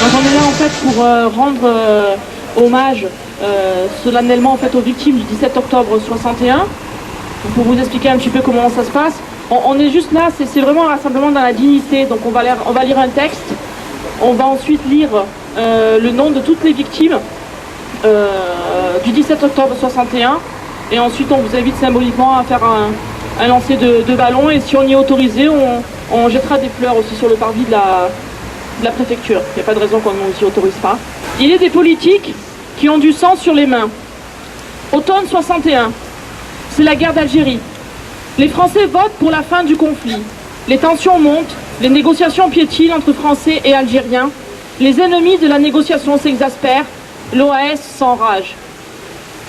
Donc on est là en fait pour rendre hommage solennellement en fait aux victimes du 17 octobre 61. Donc, pour vous expliquer un petit peu comment ça se passe, on est juste là, c'est vraiment un rassemblement dans la dignité. Donc on va lire un texte, on va ensuite lire le nom de toutes les victimes du 17 octobre 61, et ensuite on vous invite symboliquement à faire un lancer de ballon, et si on y est autorisé, on jettera des fleurs aussi sur le parvis de la préfecture. Il n'y a pas de raison qu'on ne s'y autorise pas. Il est des politiques qui ont du sang sur les mains. Automne 61, c'est la guerre d'Algérie. Les Français votent pour la fin du conflit. Les tensions montent, les négociations piétinent entre Français et Algériens. Les ennemis de la négociation s'exaspèrent, l'OAS s'enrage.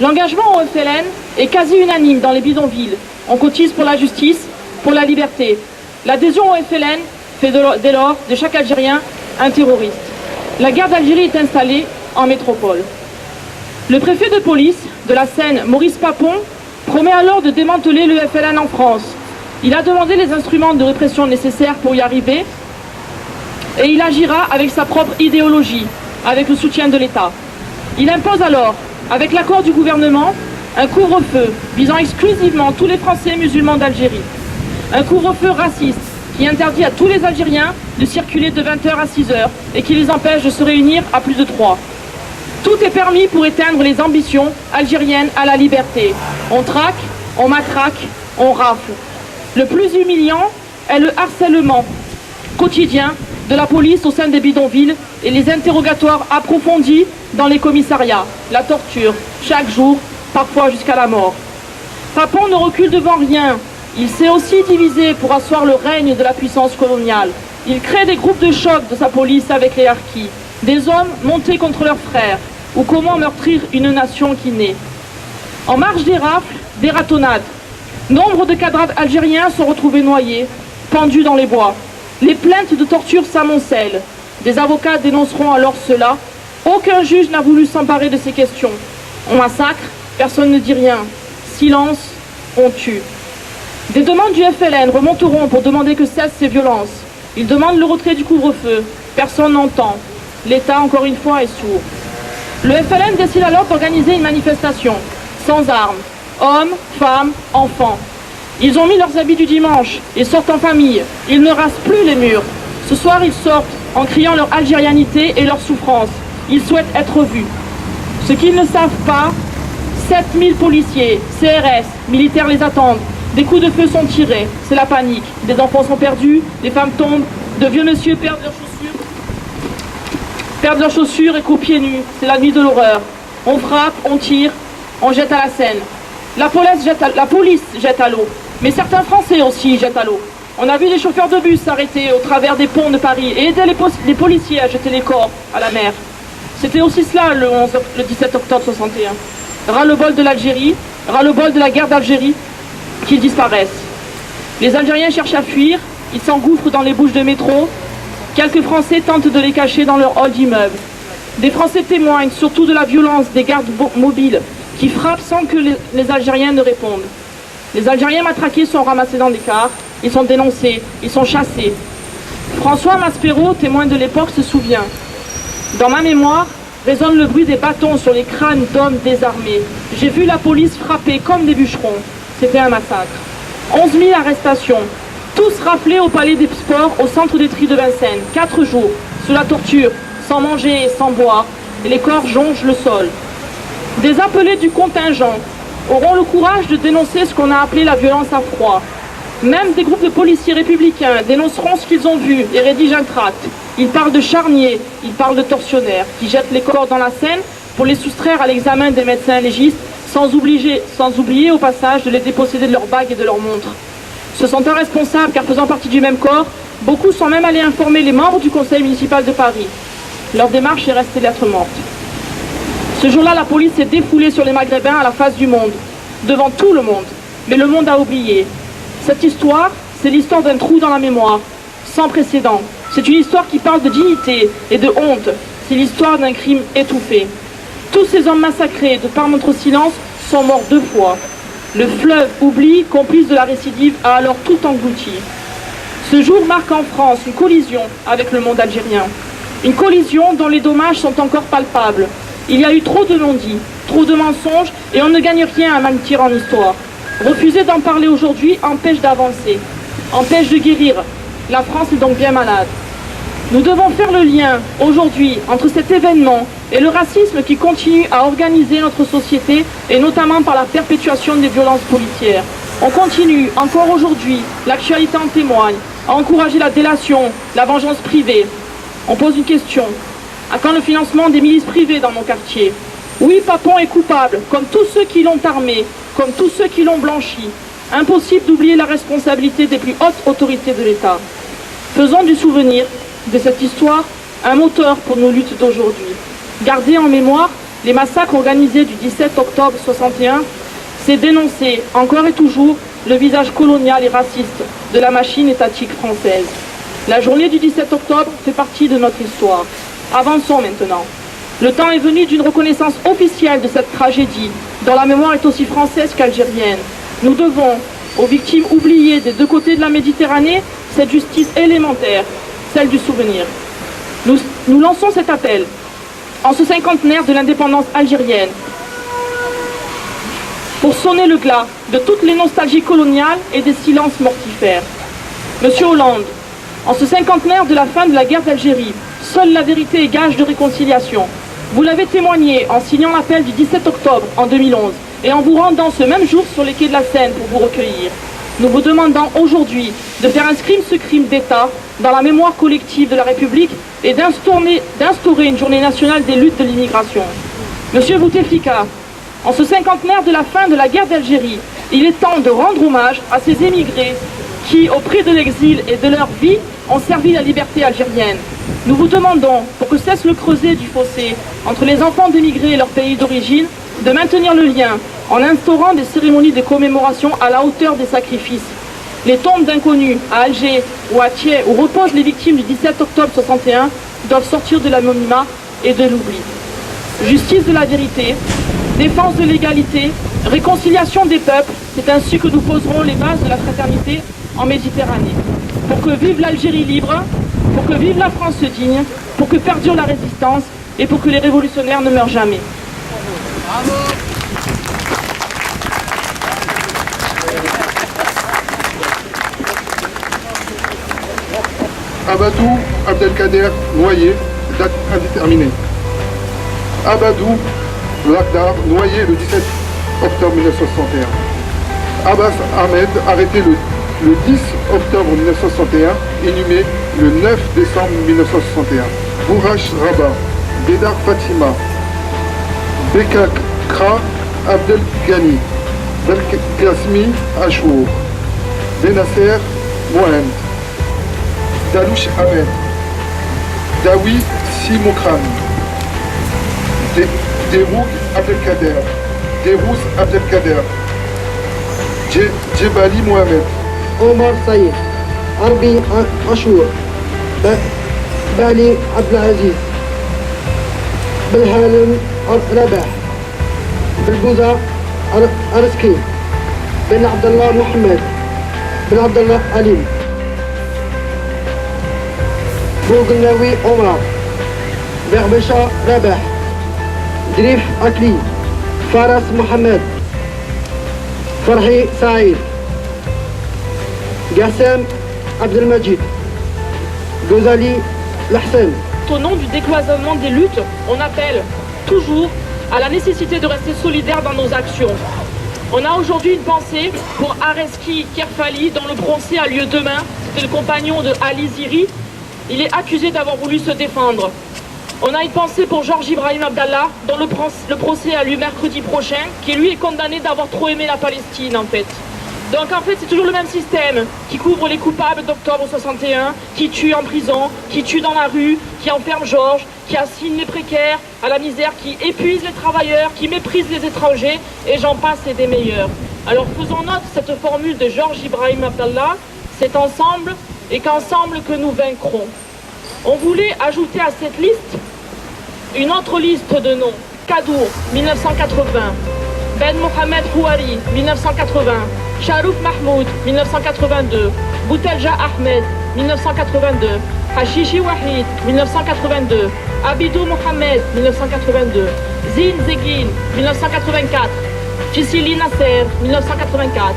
L'engagement au FLN est quasi unanime dans les bidonvilles. On cotise pour la justice, pour la liberté. L'adhésion au FLN fait dès lors de chaque Algérien un terroriste. La guerre d'Algérie est installée en métropole. Le préfet de police de la Seine, Maurice Papon, promet alors de démanteler le FLN en France. Il a demandé les instruments de répression nécessaires pour y arriver, et il agira avec sa propre idéologie, avec le soutien de l'État. Il impose alors, avec l'accord du gouvernement, un couvre-feu visant exclusivement tous les Français musulmans d'Algérie. Un couvre-feu raciste qui interdit à tous les Algériens de circuler de 20h à 6h et qui les empêche de se réunir à plus de 3. Tout est permis pour éteindre les ambitions algériennes à la liberté. On traque, on matraque, on rafle. Le plus humiliant est le harcèlement quotidien de la police au sein des bidonvilles et les interrogatoires approfondis dans les commissariats, la torture, chaque jour, parfois jusqu'à la mort. Papon ne recule devant rien. Il s'est aussi divisé pour asseoir le règne de la puissance coloniale. Il crée des groupes de choc de sa police avec les harkis, des hommes montés contre leurs frères, ou comment meurtrir une nation qui naît. En marge des rafles, des ratonnades. Nombre de cadres algériens sont retrouvés noyés, pendus dans les bois. Les plaintes de torture s'amoncellent. Des avocats dénonceront alors cela. Aucun juge n'a voulu s'emparer de ces questions. On massacre, personne ne dit rien. Silence, on tue. Des demandes du FLN remonteront pour demander que cessent ces violences. Ils demandent le retrait du couvre-feu. Personne n'entend. L'État, encore une fois, est sourd. Le FLN décide alors d'organiser une manifestation, sans armes, hommes, femmes, enfants. Ils ont mis leurs habits du dimanche et sortent en famille. Ils ne rasent plus les murs. Ce soir, ils sortent en criant leur algérianité et leur souffrance. Ils souhaitent être vus. Ce qu'ils ne savent pas, 7000 policiers, CRS, militaires les attendent. Des coups de feu sont tirés, c'est la panique. Des enfants sont perdus, des femmes tombent, de vieux monsieur perdent leurs chaussures et courent pieds nus. C'est la nuit de l'horreur. On frappe, on tire, on jette à la Seine. La police jette à l'eau, mais certains Français aussi jettent à l'eau. On a vu des chauffeurs de bus s'arrêter au travers des ponts de Paris et aider les policiers à jeter les corps à la mer. C'était aussi cela le 17 octobre 61. Ras-le-bol de l'Algérie, ras-le-bol de la guerre d'Algérie, qu'ils disparaissent. Les Algériens cherchent à fuir, ils s'engouffrent dans les bouches de métro. Quelques Français tentent de les cacher dans leur hall d'immeuble. Des Français témoignent surtout de la violence des gardes mobiles qui frappent sans que les Algériens ne répondent. Les Algériens matraqués sont ramassés dans des cars, ils sont dénoncés, ils sont chassés. François Maspero, témoin de l'époque, se souvient. Dans ma mémoire, résonne le bruit des bâtons sur les crânes d'hommes désarmés. J'ai vu la police frapper comme des bûcherons. C'était un massacre. 11 000 arrestations. Tous raflés au palais des sports au centre des tri de Vincennes. 4 jours, sous la torture, sans manger et sans boire. Et les corps jonchent le sol. Des appelés du contingent auront le courage de dénoncer ce qu'on a appelé la violence à froid. Même des groupes de policiers républicains dénonceront ce qu'ils ont vu et rédigent un tract. Ils parlent de charniers, ils parlent de tortionnaires qui jettent les corps dans la Seine pour les soustraire à l'examen des médecins légistes sans oublier au passage de les déposséder de leurs bagues et de leurs montres. Ce sont irresponsables car faisant partie du même corps, beaucoup sont même allés informer les membres du conseil municipal de Paris. Leur démarche est restée lettre morte. Ce jour-là, la police s'est défoulée sur les Maghrébins à la face du monde, devant tout le monde. Mais le monde a oublié. Cette histoire, c'est l'histoire d'un trou dans la mémoire, sans précédent. C'est une histoire qui parle de dignité et de honte. C'est l'histoire d'un crime étouffé. Tous ces hommes massacrés, de par notre silence, sont morts 2 fois. Le fleuve oubli, complice de la récidive, a alors tout englouti. Ce jour marque en France une collision avec le monde algérien. Une collision dont les dommages sont encore palpables. Il y a eu trop de non-dits, trop de mensonges et on ne gagne rien à mentir en histoire. Refuser d'en parler aujourd'hui empêche d'avancer, empêche de guérir. La France est donc bien malade. Nous devons faire le lien aujourd'hui entre cet événement et le racisme qui continue à organiser notre société et notamment par la perpétuation des violences policières. On continue encore aujourd'hui, l'actualité en témoigne, à encourager la délation, la vengeance privée. On pose une question. À quand le financement des milices privées dans nos quartiers? Oui, Papon est coupable, comme tous ceux qui l'ont armé, comme tous ceux qui l'ont blanchi. Impossible d'oublier la responsabilité des plus hautes autorités de l'État. Faisons du souvenir de cette histoire un moteur pour nos luttes d'aujourd'hui. Gardez en mémoire les massacres organisés du 17 octobre 61, c'est dénoncer encore et toujours le visage colonial et raciste de la machine étatique française. La journée du 17 octobre fait partie de notre histoire. Avançons maintenant. Le temps est venu d'une reconnaissance officielle de cette tragédie, dont la mémoire est aussi française qu'algérienne. Nous devons, aux victimes oubliées des deux côtés de la Méditerranée, cette justice élémentaire, celle du souvenir. Nous lançons cet appel en ce cinquantenaire de l'indépendance algérienne pour sonner le glas de toutes les nostalgies coloniales et des silences mortifères. Monsieur Hollande, en ce cinquantenaire de la fin de la guerre d'Algérie, seule la vérité est gage de réconciliation. Vous l'avez témoigné en signant l'appel du 17 octobre en 2011 et en vous rendant ce même jour sur les quais de la Seine pour vous recueillir. Nous vous demandons aujourd'hui de faire inscrire ce crime d'État dans la mémoire collective de la République et d'instaurer une journée nationale des luttes de l'immigration. Monsieur Bouteflika, en ce cinquantenaire de la fin de la guerre d'Algérie, il est temps de rendre hommage à ces émigrés qui, au prix de l'exil et de leur vie, ont servi la liberté algérienne. Nous vous demandons, pour que cesse le creuset du fossé entre les enfants d'émigrés et leur pays d'origine, de maintenir le lien en instaurant des cérémonies de commémoration à la hauteur des sacrifices. Les tombes d'inconnus à Alger ou à Thiers, où reposent les victimes du 17 octobre 61, doivent sortir de l'anonymat et de l'oubli. Justice de la vérité, défense de l'égalité, réconciliation des peuples, c'est ainsi que nous poserons les bases de la fraternité en Méditerranée. Pour que vive l'Algérie libre, pour que vive la France digne, pour que perdure la résistance et pour que les révolutionnaires ne meurent jamais. Bravo. Abadou Abdelkader noyé, date indéterminée. Abadou Lakhdar noyé le 17 octobre 1961. Abbas Ahmed arrêté le 10 octobre 1961, inhumé le 9 décembre 1961. Bourash Rabat, Bédar Fatima, Bekakra Abdelghani, Belkasmi Achour, Benasser Mohamed, Dalouche Ahmed, Dawi Simokran, Deroug Abdelkader, Derouz Abdelkader, Djebali Mohamed, Omar Saïd, Arbi Achour, Bali Abdelaziz, Belhalem Rabah, Belbouza Arski, Ben Abdallah Mohamed, Ben Abdallah Alim, Bougnawi Omar, Berbesha Rabah, Drif Akli, Faras Mohamed, Farhi Saïd, Gassem Abdelmajid, Ghazali Lahsen. Au nom du décloisonnement des luttes, on appelle toujours à la nécessité de rester solidaire dans nos actions. On a aujourd'hui une pensée pour Areski Kerfali, dont le procès a lieu demain. C'était le compagnon de Ali Ziri. Il est accusé d'avoir voulu se défendre. On a une pensée pour Georges Ibrahim Abdallah, dont le procès a lieu mercredi prochain, qui lui est condamné d'avoir trop aimé la Palestine en fait. Donc en fait c'est toujours le même système qui couvre les coupables d'octobre 61, qui tue en prison, qui tue dans la rue, qui enferme Georges, qui assigne les précaires à la misère, qui épuise les travailleurs, qui méprise les étrangers, et j'en passe et des meilleurs. Alors faisons note cette formule de Georges Ibrahim Abdallah, c'est ensemble et qu'ensemble que nous vaincrons. On voulait ajouter à cette liste une autre liste de noms. Kadour, 1980. Ben Mohamed Houari, 1980. Sharouf Mahmoud, 1982. Boutelja Ahmed, 1982. Hashishi Wahid, 1982. Abidou Mohamed, 1982. Zine Zegin, 1984. Fissili Nasser, 1984.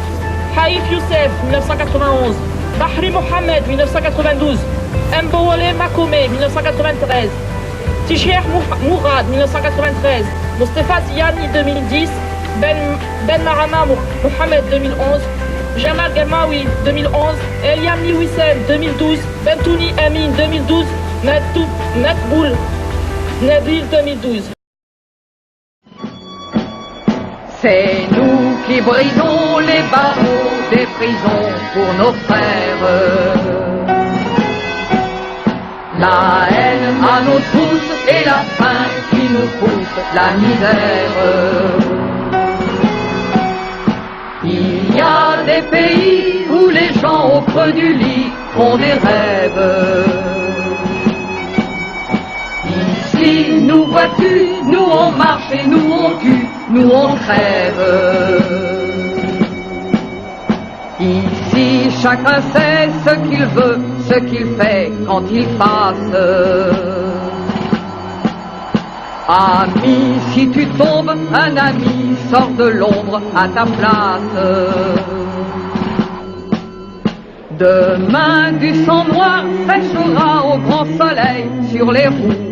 Haïf Youssef, 1991. Bahri Mohamed, 1992. Mbowole Makome, 1993. Ticher Mourad, 1993. Mostefa Ziani, 2010. Ben Marama Mohamed, 2011. Jamal Gemawi, 2011. Eliamni Wissem, 2012. Bentouni Amin, 2012. Natboul Nabil, 2012. C'est nous qui brisons les barreaux des prisons pour nos frères. La haine à nos trousses et la faim qui nous pousse la misère. Il y a des pays où les gens au creux du lit font des rêves. Ici, nous vois-tu, nous on marche et nous on tue, nous on crève. Ici, chacun sait ce qu'il veut, ce qu'il fait quand il passe. Ami, si tu tombes, un ami sort de l'ombre à ta place. Demain, du sang noir séchera au grand soleil sur les routes.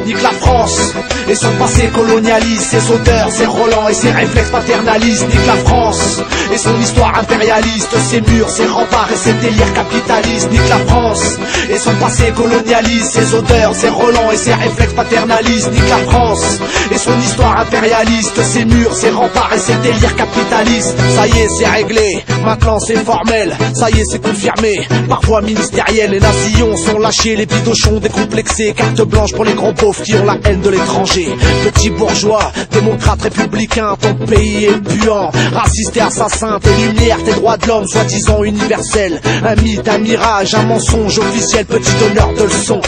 Nique la France et son passé colonialiste, ses odeurs, ses relents et ses réflexes paternalistes. Nique la France et son histoire impérialiste, ses murs, ses remparts et ses délires capitalistes. Nique la France et son passé colonialiste, ses odeurs, ses relents et ses réflexes paternalistes. Nique la France et son histoire impérialiste, ses murs, ses remparts et ses délires capitalistes. Ça y est, c'est réglé, maintenant c'est formel. Ça y est, c'est confirmé, par voie ministérielle. Les nazillons sont lâchés, les bidochons décomplexés. Carte blanche pour les gros pauvres qui ont la haine de l'étranger. Petits bourgeois, démocrates républicains, ton pays est puant. Raciste et assassin, tes lumières, tes droits de l'homme, soi-disant universels. Un mythe, un mirage, un mensonge officiel. Petit donneur de leçons,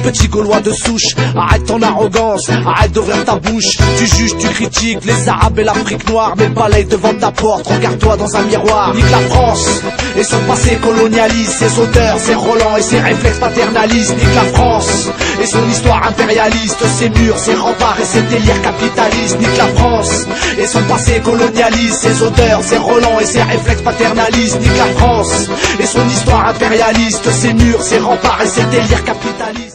petit gaulois de souche. Arrête ton arrogance, arrête d'ouvrir ta bouche. Tu juges, tu critiques les arabes et l'Afrique noire, mais balaye devant ta porte, regarde-toi dans un miroir. Nique la France et son passé colonialiste, ses odeurs, ses relents et ses réflexes paternalistes. Nique la France et son histoire impérialiste, ses murs, ses remparts et ses délires capitalistes. Nique la France et son passé colonialiste, ses odeurs, ses relents et ses réflexes paternalistes. Nique la France et son histoire impérialiste, ses murs, ses remparts et ses délires capitalistes.